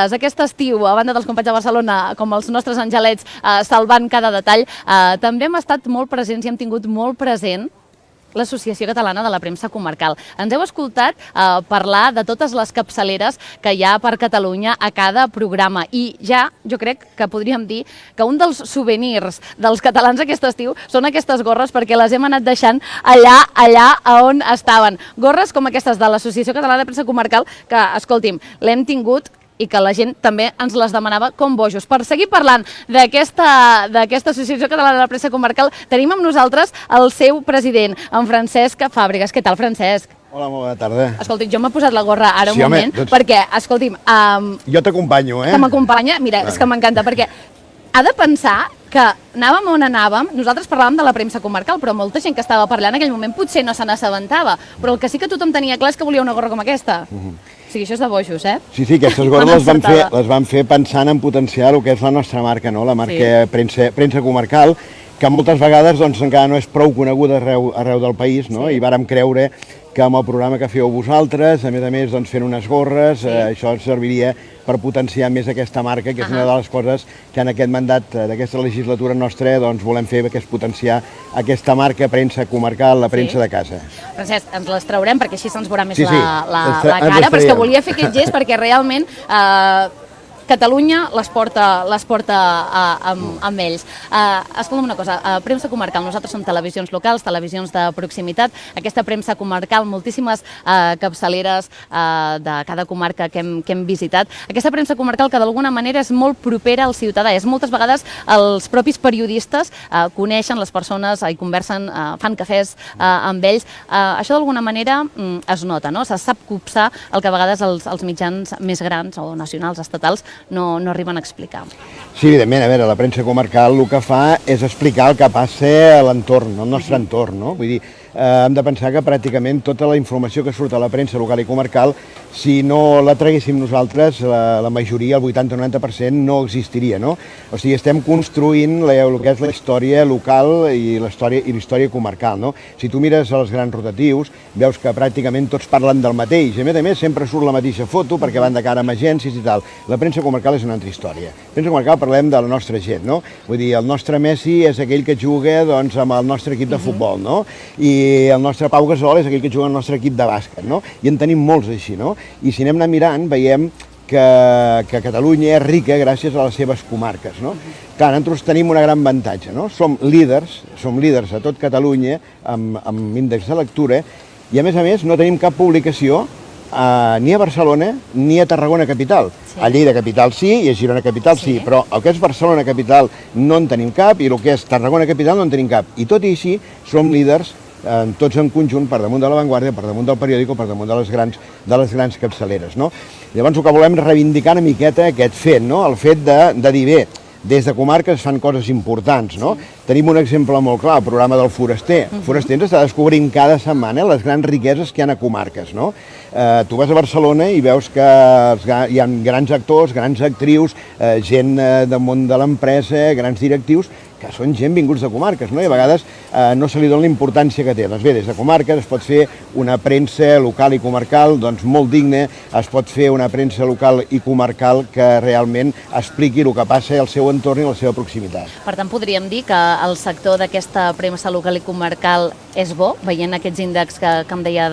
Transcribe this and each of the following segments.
Aquest estiu, a banda dels companys de Barcelona, com els nostres angelets, salvant cada detall, també hem estat molt presents i hem tingut molt present l'Associació Catalana de la Premsa Comarcal. Ens heu escoltat parlar de totes les capçaleres que hi ha per Catalunya a cada programa i ja jo crec que podríem dir que un dels souvenirs dels catalans aquest estiu són aquestes gorres perquè les hem anat deixant allà on estaven. Gorres com aquestes de l'Associació Catalana de Premsa Comarcal que, escolti'm, l'hem tingut i que la gent també ens les demanava com bojos. Per seguir parlant d'aquesta Associació Catalana de la Premsa Comarcal, tenim amb nosaltres el seu president, en Francesc Fàbregas. Què tal, Francesc? Hola, molt bona tarda. Escolti, jo m'he posat la gorra ara un moment, perquè, escolti'm... Jo t'acompanyo, Que m'acompanya? Mira, és que m'encanta, perquè ha de pensar que anàvem on anàvem, nosaltres parlàvem de la premsa comarcal, però molta gent que estava parlant en aquell moment potser no se n'assabentava, però el que sí que tothom tenia clar és que volia una gorra com aquesta. O sigui, això és de bojos, eh? Sí, aquestes gorres les van fer pensant en potenciar el que és la nostra marca, no? La marca premsa comarcal, que moltes vegades encara no és prou coneguda arreu del país, no? I vàrem creure que amb el programa que fèieu vosaltres, a més fent unes gorres, això serviria per potenciar més aquesta marca, que és una de les coses que en aquest mandat d'aquesta legislatura nostra volem fer, que és potenciar aquesta marca premsa comarcal, la premsa de casa. Francesc, ens les traurem perquè així se'ns veurà més la cara, però és que volia fer aquest gest perquè realment Catalunya les porta amb ells. Escolta'm una cosa, premsa comarcal, nosaltres som televisions locals, televisions de proximitat, aquesta premsa comarcal, moltíssimes capçaleres de cada comarca que hem visitat, aquesta premsa comarcal que d'alguna manera és molt propera al ciutadà, és moltes vegades els propis periodistes coneixen les persones i conversen, fan cafès amb ells, això d'alguna manera es nota, no? Se sap copsar el que a vegades els mitjans més grans o nacionals, estatals, no arriben a explicar. Sí, evidentment, a veure, la premsa comarcal el que fa és explicar el que passa a l'entorn, al nostre entorn, no? Vull dir, hem de pensar que pràcticament tota la informació que surt a la premsa local i comarcal, si no la traguéssim nosaltres, la majoria, el 80-90%, no existiria, no? O sigui, estem construint el que és la història local i la història comarcal, no? Si tu mires els grans rotatius, veus que pràcticament tots parlen del mateix. A més, sempre surt la mateixa foto perquè van de cara a agències i tal. La premsa comarcal és una altra història. La premsa comarcal parlem de la nostra gent, no? Vull dir, el nostre Messi és aquell que juga amb el nostre equip de futbol, no? I el nostre Pau Gasol és aquell que juga al nostre equip de bàsquet, no? I en tenim molts així, no? I si anem mirant, veiem que Catalunya és rica gràcies a les seves comarques, no? Clar, nosaltres tenim un gran avantatge, no? Som líders a tot Catalunya amb índex de lectura i a més no tenim cap publicació ni a Barcelona ni a Tarragona capital. A Lleida capital sí i a Girona capital sí, però el que és Barcelona capital no en tenim cap i el que és Tarragona capital no en tenim cap. I tot i així som líders tots en conjunt per damunt de La Vanguardia, per damunt del periòdic o per damunt de les grans capçaleres, no? Llavors el que volem reivindicar una miqueta aquest fet, no? El fet de dir bé, des de comarques es fan coses importants, no? Tenim un exemple molt clar, el programa del Foraster. El Foraster ens està descobrint cada setmana les grans riqueses que hi ha a comarques, no? Tu vas a Barcelona i veus que hi ha grans actors, grans actrius, gent del món de l'empresa, grans directius, que són gent vinguts de comarques, no? I a vegades no se li dona la importància que té. Doncs bé, des de comarques es pot fer una premsa local i comarcal doncs molt digna, es pot fer una premsa local i comarcal que realment expliqui el que passa al seu entorn i a la seva proximitat. Per tant, podríem dir que el sector d'aquesta premsa local i comarcal és bo, veient aquests índexs que em deia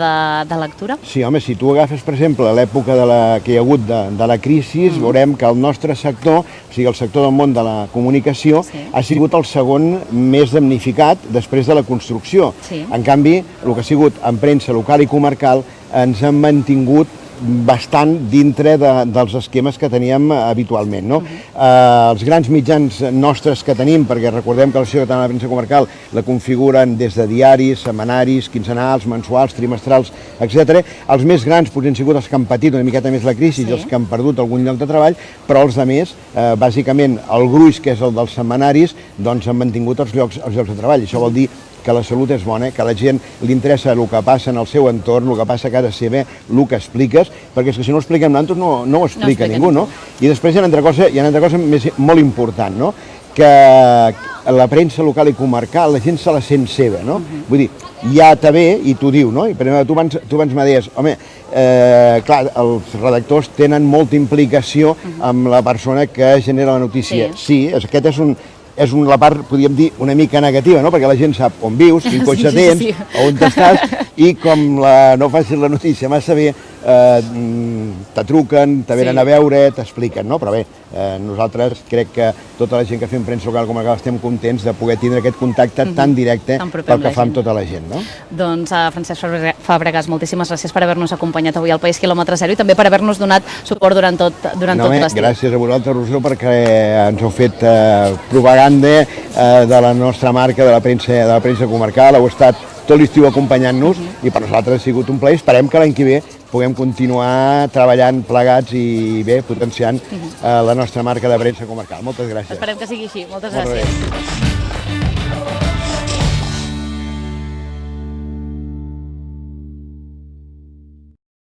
de lectura? Sí, home, si tu agafes, per exemple, l'època que hi ha hagut de la crisi, veurem que el nostre sector, o sigui, el sector del món de la comunicació, ha sigut el segon més damnificat després de la construcció. En canvi, el que ha sigut en premsa local i comarcal ens han mantingut bastant dintre dels esquemes que teníem habitualment, no? Els grans mitjans nostres que tenim, perquè recordem que l'Associació Catalana de Premsa Comarcal la configuren des de diaris, setmanaris, quinzenals, mensuals, trimestrals, etc. Els més grans potser han sigut els que han patit una miqueta més la crisi i els que han perdut algun lloc de treball, però els altres, bàsicament el gruix, que és el dels setmanaris, doncs han mantingut els llocs de treball. Això vol dir que la salut és bona, que a la gent li interessa el que passa en el seu entorn, el que passa a casa seva, el que expliques, perquè és que si no ho expliquem nosaltres no ho explica ningú, no? I després hi ha una altra cosa molt important, no? que la premsa local i comarcal, la gent se la sent seva, no? Vull dir, ja te ve i t'ho diu, no? I per exemple, tu abans me deies, home, clar, els redactors tenen molta implicació amb la persona que genera la notícia. Sí, aquest és la part, podríem dir, una mica negativa, no? Perquè la gent sap on vius, quin cotxe tens, on estàs, i com no facis la notícia massa bé, te truquen, te venen a veure, t'expliquen, no? Però bé, nosaltres crec que tota la gent que fem premsa local comarcal estem contents de poder tindre aquest contacte tan directe pel que fa amb tota la gent, no? Doncs, Francesc Fàbregas, moltíssimes gràcies per haver-nos acompanyat avui al País Quilòmetre Zero i també per haver-nos donat suport durant tot l'estiu. Gràcies a vosaltres, Roser, perquè ens heu fet propaganda de la nostra marca, de la premsa comarcal, heu estat tot l'estiu acompanyant-nos i per nosaltres ha sigut un plaer. Esperem que l'any que ve puguem continuar treballant plegats i bé, potenciant la nostra marca de premsa comarcal. Moltes gràcies. Esperem que sigui així. Moltes gràcies.